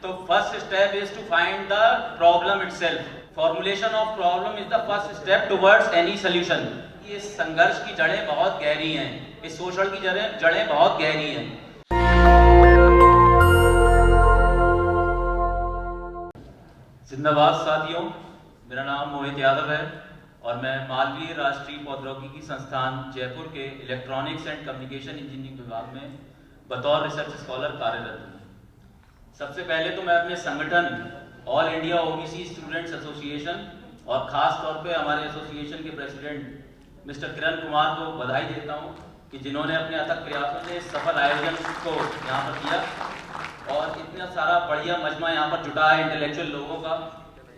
तो first step is to find the problem itself. Formulation of problem is the first step towards any solution. ये संघर्ष की जड़ें बहुत गहरी हैं, इस शोषण की जड़ें बहुत गहरी हैं। जिंदाबाद साथियों, मेरा नाम मोहित यादव है और मैं मालवीय राष्ट्रीय प्रौद्योगिकी संस्थान जयपुर के इलेक्ट्रॉनिक्स एंड कम्युनिकेशन इंजीनियरिंग विभाग में बतौर रिसर्च स्कॉलर कार्यरत हूँ। सबसे पहले तो मैं अपने संगठन all India OBC students association और ख़ास तौर पे हमारे एसोसिएशन के प्रेसिडेंट मिस्टर किरण कुमार को बधाई देता हूँ कि जिन्होंने अपने अथक प्रयासों से सफल आयोजन को यहाँ पर किया और इतना सारा बढ़िया मजमा यहाँ पर जुटा है इंटेलेक्चुअल लोगों का।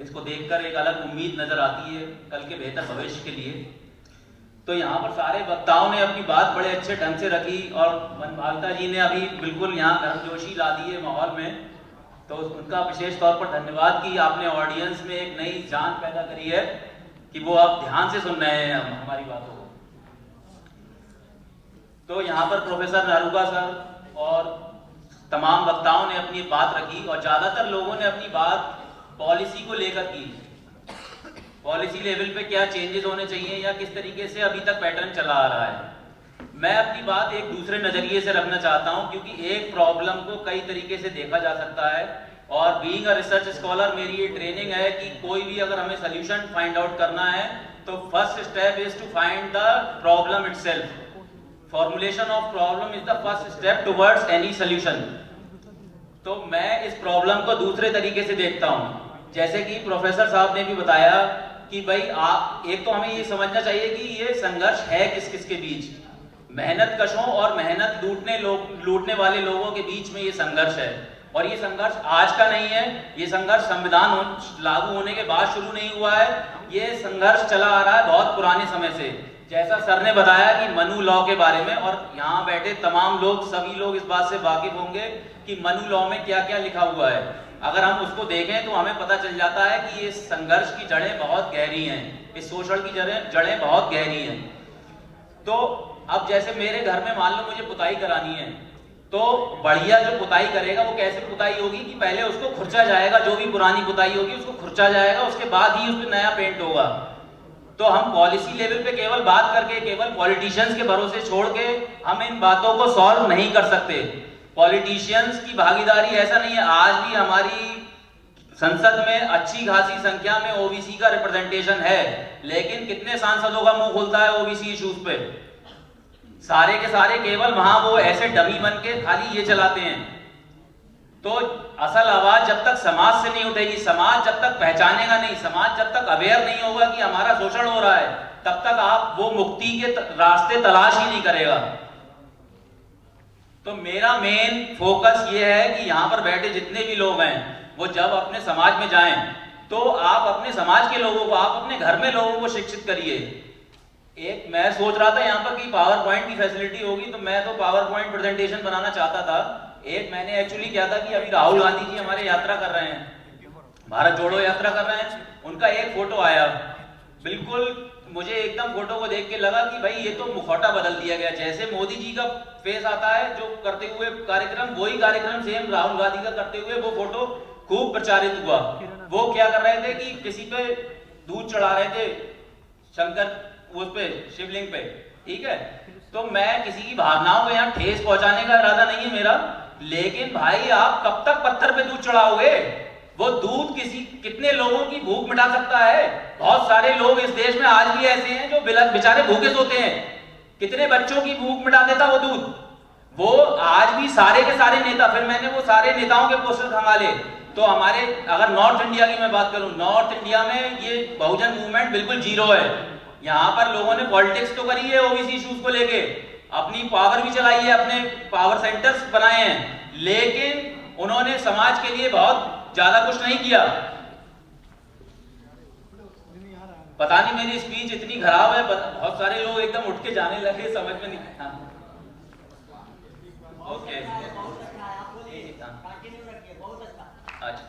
इसको देखकर एक अलग उम्मीद नजर आती है कल के बेहतर भविष्य के लिए। तो यहाँ पर सारे वक्ताओं ने अपनी बात बड़े अच्छे ढंग से रखी और मनभाविता जी ने अभी बिल्कुल यहाँ गर्मजोशी ला दी है माहौल में, तो उनका विशेष तौर पर धन्यवाद कि आपने ऑडियंस में एक नई जान पैदा करी है कि वो आप ध्यान से सुन रहे हैं हमारी बातों को। तो यहाँ पर प्रोफेसर नारुगा सर और तमाम वक्ताओं ने अपनी बात रखी और ज्यादातर लोगों ने अपनी बात पॉलिसी को लेकर की। पॉलिसी लेवल पे क्या चेंजेस होने चाहिए या किस तरीके से अभी तक पैटर्न चला आ रहा है। मैं अपनी बात एक दूसरे नजरिए से रखना चाहता हूं क्योंकि एक प्रॉब्लम को कई तरीके से देखा जा सकता है और बीइंग अ रिसर्च स्कॉलर मेरी ये ट्रेनिंग है कि कोई भी अगर हमें सोल्यूशन फाइंड आउट करना है तो first step is to find the problem itself. Formulation of problem is the first step towards any solution. तो मैं इस प्रॉब्लम को दूसरे तरीके से देखता हूं, जैसे कि प्रोफेसर साहब ने भी बताया कि भाई आप एक तो हमें ये समझना चाहिए कि ये संघर्ष है किस किस के बीच। मेहनत कशों और मेहनत लूटने वाले लोगों के बीच में ये संघर्ष है और ये संघर्ष आज का नहीं है। ये संघर्ष संविधान लागू होने के बाद शुरू नहीं हुआ है, ये संघर्ष चला आ रहा है बहुत पुराने समय से। जैसा सर ने बताया कि मनु लॉ के बारे में, और यहाँ बैठे तमाम लोग सभी लोग इस बात से वाकिफ होंगे कि मनु लॉ में क्या क्या लिखा हुआ है। अगर हम उसको देखें तो हमें पता चल जाता है कि ये संघर्ष की जड़ें बहुत गहरी हैं, इस शोषण की जड़ें बहुत गहरी हैं। तो अब जैसे मेरे घर में मान लो मुझे पुताई करानी है, तो बढ़िया जो पुताई करेगा वो कैसे पुताई होगी कि पहले उसको खुरचा जाएगा, जो भी पुरानी पुताई होगी उसको खुरचा जाएगा, उसके बाद ही उस पर नया पेंट होगा। तो हम पॉलिसी लेवल पे केवल बात करके, केवल पॉलिटिशियंस के भरोसे छोड़ के हम इन बातों को सॉल्व नहीं कर सकते। पॉलिटिशियंस की भागीदारी ऐसा नहीं है, आज भी हमारी संसद में अच्छी खासी संख्या में ओबीसी का रिप्रेजेंटेशन है, लेकिन कितने सांसदों का मुंह खुलता है ओबीसी इश्यूज पे? सारे के सारे केवल वहां वो ऐसे डमी बन के खाली ये चलाते हैं। तो असल आवाज जब तक समाज से नहीं उठेगी, समाज जब तक पहचानेगा नहीं, समाज जब तक अवेयर नहीं होगा कि हमारा शोषण हो रहा है, तब तक आप वो मुक्ति के रास्ते तलाश ही नहीं करेगा। तो मेरा मेन फोकस ये है कि यहाँ पर बैठे जितने भी लोग हैं वो जब अपने समाज में जाएं तो आप अपने समाज के लोगों को, आप अपने घर में लोगों को शिक्षित करिए। एक मैं सोच रहा था यहाँ पर कि पावर पॉइंट की फैसिलिटी होगी, तो मैं तो पावर पॉइंट प्रेजेंटेशन बनाना चाहता था। एक मैंने एक्चुअली क्या था कि अभी राहुल गांधी जी हमारे यात्रा कर रहे हैं, भारत जोड़ो यात्रा कर रहे हैं, उनका एक फोटो आया, बिल्कुल मुझे एकदम फोटो को देख के लगा कि भाई ये तो मुखौटा बदल दिया गया। जैसे मोदी जी का फेस आता है जो करते हुए कार्यक्रम, वही कार्यक्रम सेम राहुल गांधी का करते हुए वो फोटो खूब प्रचारित हुआ। वो क्या कर रहे थे कि किसी पे दूध चढ़ा रहे थे, शंकर उस पे शिवलिंग पे, ठीक है। तो मैं किसी की भावनाओं को यहाँ ठेस पहुंचाने का इरादा नहीं है मेरा, लेकिन भाई आप कब तक पत्थर पे दूध चढ़ाओगे? वो दूध कितने लोगों की भूख मिटा सकता है? बहुत सारे लोग इस देश में आज भी ऐसे हैं जो बेचारे भूखे सोते हैं। कितने बच्चों की भूख मिटा देता वो दूध। वो आज भी सारे के सारे नेता, फिर मैंने वो सारे नेताओं के पोस्टर खंगाले। तो हमारे अगर नॉर्थ इंडिया की मैं बात करूं, नॉर्थ इंडिया में ये बहुजन मूवमेंट बिल्कुल जीरो है। यहाँ पर लोगों ने पॉलिटिक्स तो करी है ओबीसी इश्यूज को लेके, अपनी पावर भी चलाई है, अपने पावर सेंटर्स बनाए हैं, लेकिन उन्होंने समाज के लिए बहुत ज्यादा कुछ नहीं किया। पता नहीं मेरी स्पीच इतनी खराब है, बहुत सारे लोग एकदम उठ के जाने लगे, समझ में नहीं आया। ओके, अच्छा,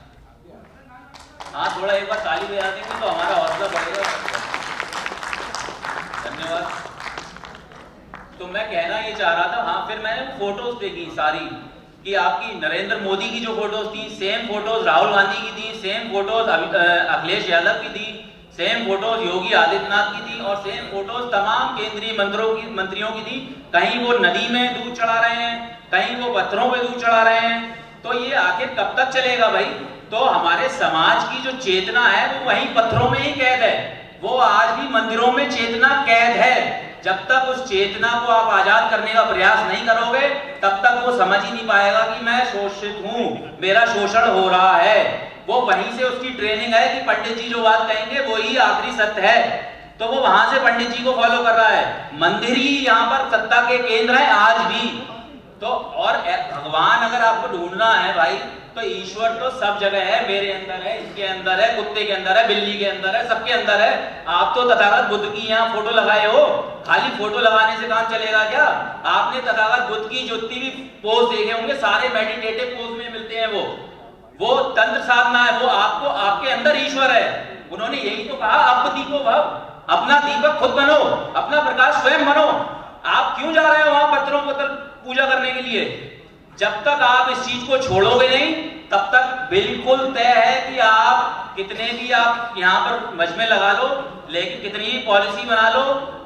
हाँ थोड़ा एक बार ताली बजा देंगे तो हमारा हौसला बढ़ेगा। धन्यवाद। तो मैं कहना ये चाह रहा था, हाँ फिर मैंने फोटोज देखी सारी कि आपकी नरेंद्र मोदी की जो फोटोज थी सेम फोटोज राहुल गांधी की थी, सेम फोटोज अखिलेश यादव की थी, सेम फोटोज योगी आदित्यनाथ की थी और सेम फोटोज तमाम केंद्रीय मंत्रियों की थी। कहीं वो नदी में दूध चढ़ा रहे हैं, कहीं वो पत्थरों पे दूध चढ़ा रहे हैं। तो ये आखिर कब तक चलेगा भाई? तो हमारे समाज की जो चेतना है वो वहीं पत्थरों में ही कैद है, वो आज भी मंदिरों में चेतना कैद है। जब तक उस चेतना को आप आजाद करने का प्रयास नहीं करोगे तब तक वो समझ ही नहीं पाएगा कि मैं शोषित हूं, मेरा शोषण हो रहा है। वो वहीं से उसकी ट्रेनिंग है कि पंडित जी जो बात कहेंगे वो ही आखिरी सत्य है, तो वो वहां से पंडित जी को फॉलो कर रहा है। मंदिर ही यहाँ पर सत्ता के केंद्र है आज भी। तो और भगवान अगर आपको ढूंढना है भाई तो ईश्वर तो सब जगह है, मेरे अंदर है, इसके अंदर है, कुत्ते के अंदर है, बिल्ली के अंदर है, सबके अंदर है। आप तो तथागत बुद्ध की यहाँ फोटो लगाए हो, खाली फोटो लगाने से काम चलेगा क्या? आपने तथागत बुद्ध की जितनी भी पोज देखे होंगे सारे मेडिटेटिव पोज में मिलते हैं। वो तंत्र साधना है, वो आपको आपके अंदर ईश्वर है। उन्होंने यही तो कहा, अब दीपो भव, अपना दीपक खुद बनो, अपना प्रकाश स्वयं बनो। आप क्यों जा रहे हो वहां पत्थरों को पूजा करने के लिए? जब तक आप इस चीज को छोड़ोगे नहीं तब तक बिल्कुल तय है कि आप कितने भी आप यहाँ पर मजमे लगा लो, लेकिन कितनी भी पॉलिसी बना लो,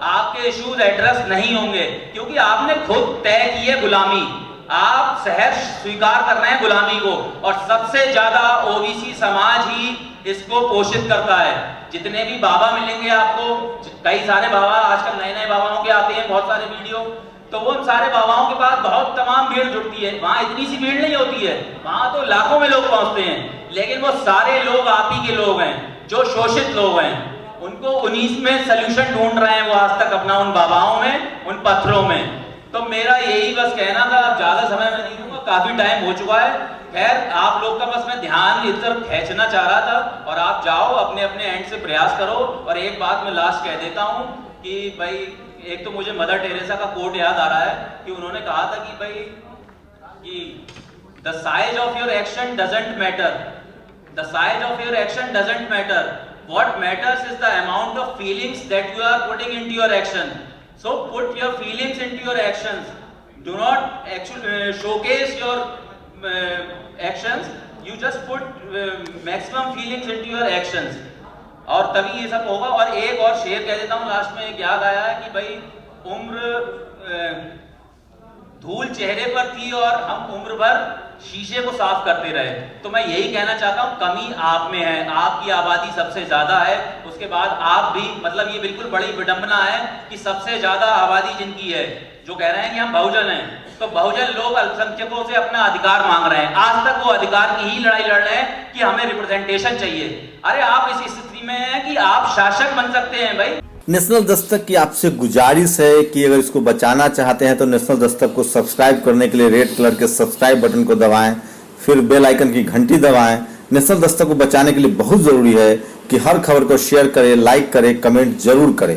आपके इश्यूज एड्रेस नहीं होंगे, क्योंकि आपने खुद तय की है गुलामी। आप सहर्ष स्वीकार कर रहे हैं गुलामी को, और सबसे ज्यादा ओबीसी समाज ही इसको पोषित करता है। जितने भी बाबा मिलेंगे आपको, कई सारे बाबा आजकल नए नए बाबाओं के आते हैं बहुत सारे वीडियो, तो वो उन सारे बाबाओं के पास बहुत तमाम भीड़ जुटती है। वहां इतनी सी भीड़ नहीं होती है, वहां तो लाखों में लोग पहुंचते हैं, लेकिन वो सारे लोग आप ही के लोग हैं जो शोषित लोग हैं। उनको उन्हीं में सोल्यूशन ढूंढ रहे हैं वो आज तक अपना, उन बाबाओं में, उन पत्थरों में। तो मेरा यही बस कहना था, अब ज्यादा समय में नहीं दूंगा, काफी टाइम हो चुका है। खैर, आप लोग का बस मैं ध्यान इधर खींचना चाह रहा था, और आप जाओ अपने अपने एंड से प्रयास करो। और एक बात मैं लास्ट कह देता हूं कि भाई, एक तो मुझे मदर टेरेसा का कोट याद आ रहा है कि उन्होंने कहा था कि भाई कि the size of your action doesn't matter, the size of your action doesn't matter, what matters is the amount of feelings that you are putting into your action. So put your feelings into your actions. Do not actually showcase your actions. You just put maximum feelings into your actions. और तभी ये सब होगा। और एक और शेर कह देता हूँ लास्ट में, एक याद आया है कि भाई, उम्र धूल चेहरे पर थी और हम उम्र भर शीशे को साफ करते रहे। तो मैं यही कहना चाहता हूँ, कमी आप में है, आपकी आबादी सबसे ज्यादा है, उसके बाद आप भी, मतलब ये बिल्कुल बड़ी विडंबना है कि सबसे ज्यादा आबादी जिनकी है, जो कह रहे हैं कि हम बहुजन हैं, तो बहुजन लोग अल्पसंख्यकों से अपना अधिकार मांग रहे हैं। आज तक वो अधिकार की ही लड़ाई लड़ रहे हैं कि हमें रिप्रेजेंटेशन चाहिए। अरे आप इस स्थिति में हैं कि आप शासक बन सकते हैं भाई। नेशनल दस्तक की आपसे गुजारिश है कि अगर इसको बचाना चाहते हैं तो नेशनल दस्तक को सब्सक्राइब करने के लिए रेड कलर के सब्सक्राइब बटन को दबाएं, फिर बेल आइकन की घंटी दबाएं। नेशनल दस्तक को बचाने के लिए बहुत जरूरी है कि हर खबर को शेयर करें, लाइक करें, कमेंट जरूर करें।